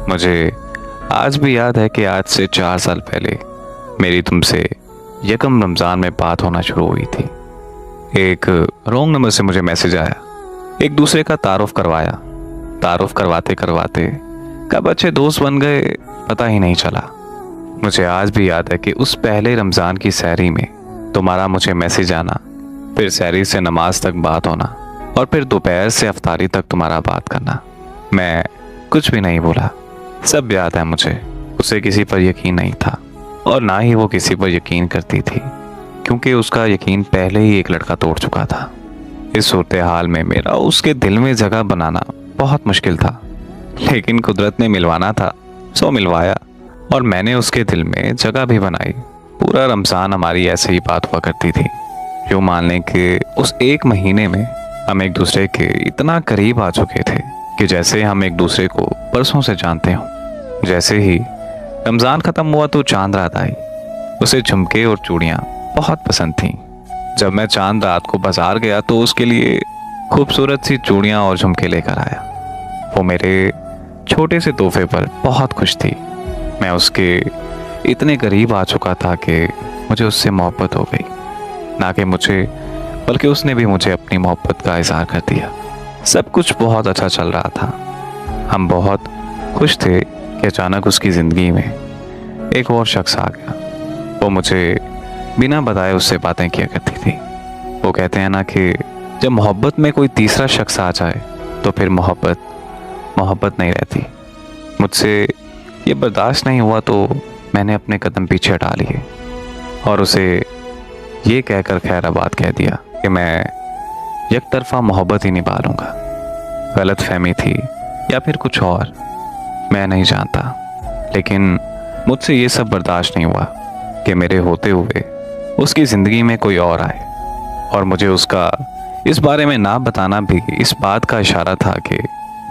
मुझे आज भी याद है कि आज से 4 साल पहले मेरी तुमसे यकम रमज़ान में बात होना शुरू हुई थी। एक रॉन्ग नंबर से मुझे मैसेज आया, एक दूसरे का तारुफ करवाया। तारुफ करवाते करवाते कब अच्छे दोस्त बन गए पता ही नहीं चला। मुझे आज भी याद है कि उस पहले रमज़ान की सहरी में तुम्हारा मुझे मैसेज आना, फिर सहरी से नमाज तक बात होना और फिर दोपहर से अफ्तारी तक तुम्हारा बात करना। मैं कुछ भी नहीं बोला, सब याद है मुझे। उसे किसी पर यकीन नहीं था और ना ही वो किसी पर यकीन करती थी, क्योंकि उसका यकीन पहले ही एक लड़का तोड़ चुका था। इस सूरत हाल में मेरा उसके दिल में जगह बनाना बहुत मुश्किल था, लेकिन कुदरत ने मिलवाना था सो मिलवाया और मैंने उसके दिल में जगह भी बनाई। पूरा रमज़ान हमारी ऐसे ही बात हुआ करती थी। यूँ मान लें कि उस एक महीने में हम एक दूसरे के इतना करीब आ चुके थे कि जैसे हम एक दूसरे को परसों से जानते हों। जैसे ही रमज़ान ख़त्म हुआ तो चांद रात आई। उसे झुमके और चूड़ियाँ बहुत पसंद थीं। जब मैं चांद रात को बाज़ार गया तो उसके लिए खूबसूरत सी चूड़ियाँ और झुमके लेकर आया। वो मेरे छोटे से तोहफे पर बहुत खुश थी। मैं उसके इतने करीब आ चुका था कि मुझे उससे मोहब्बत हो गई। ना कि मुझे, बल्कि उसने भी मुझे अपनी मोहब्बत का इज़हार कर दिया। सब कुछ बहुत अच्छा चल रहा था। हम बहुत खुश थे कि अचानक उसकी ज़िंदगी में एक और शख्स आ गया। वो मुझे बिना बताए उससे बातें किया करती थी। वो कहते हैं ना कि जब मोहब्बत में कोई तीसरा शख्स आ जाए तो फिर मोहब्बत नहीं रहती। मुझसे ये बर्दाश्त नहीं हुआ तो मैंने अपने कदम पीछे हटा लिए और उसे ये कहकर खैराबाद कह दिया कि मैं एक तरफा मोहब्बत ही निभा लूँगा। गलत फहमी थी या फिर कुछ और, मैं नहीं जानता, लेकिन मुझसे ये सब बर्दाश्त नहीं हुआ कि मेरे होते हुए उसकी ज़िंदगी में कोई और आए। और मुझे उसका इस बारे में ना बताना भी इस बात का इशारा था कि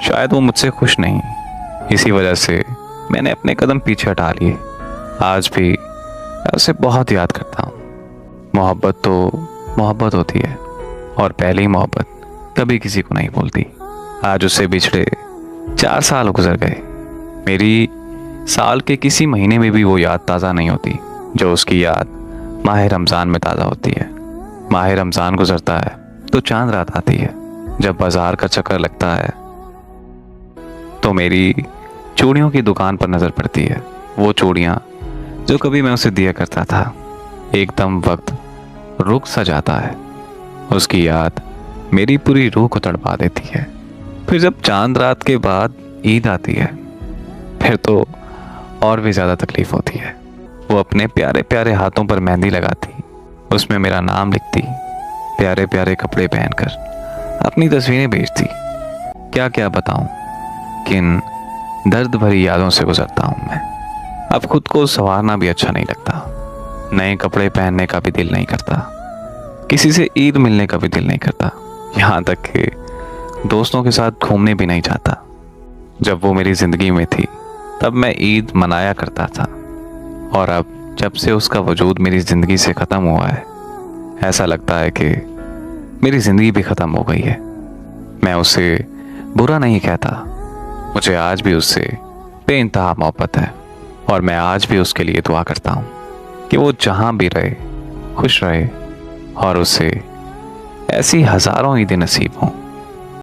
शायद वो मुझसे खुश नहीं। इसी वजह से मैंने अपने कदम पीछे हटा लिए। आज भी मैं उसे बहुत याद करता हूँ। मोहब्बत तो मोहब्बत होती है और पहली मोहब्बत कभी किसी को नहीं भूलती। आज उससे बिछड़े 4 साल गुजर गए। मेरी साल के किसी महीने में भी वो याद ताज़ा नहीं होती जो उसकी याद माह रमज़ान में ताज़ा होती है। माह रमज़ान गुजरता है तो चांद रात आती है। जब बाज़ार का चक्कर लगता है तो मेरी चूड़ियों की दुकान पर नज़र पड़ती है। वो चूड़ियाँ जो कभी मैं उसे दिया करता था, एकदम वक्त रुक सा जाता है। उसकी याद मेरी पूरी रूह को तड़पा देती है। फिर जब चांद रात के बाद ईद आती है फिर तो और भी ज़्यादा तकलीफ़ होती है। वो अपने प्यारे प्यारे हाथों पर मेहंदी लगाती, उसमें मेरा नाम लिखती, प्यारे प्यारे कपड़े पहनकर अपनी तस्वीरें भेजती। क्या क्या बताऊं किन दर्द भरी यादों से गुजरता हूं मैं। अब खुद को संवारना भी अच्छा नहीं लगता। नए कपड़े पहनने का भी दिल नहीं करता। किसी से ईद मिलने का भी दिल नहीं करता। यहाँ तक कि दोस्तों के साथ घूमने भी नहीं चाहता। जब वो मेरी ज़िंदगी में थी तब मैं ईद मनाया करता था, और अब जब से उसका वजूद मेरी ज़िंदगी से ख़त्म हुआ है, ऐसा लगता है कि मेरी ज़िंदगी भी ख़त्म हो गई है। मैं उसे बुरा नहीं कहता। मुझे आज भी उससे बेइंतहा मोहब्बत है और मैं आज भी उसके लिए दुआ करता हूँ कि वो जहाँ भी रहे खुश रहे और उसे ऐसी हज़ारों ईदें नसीब हों।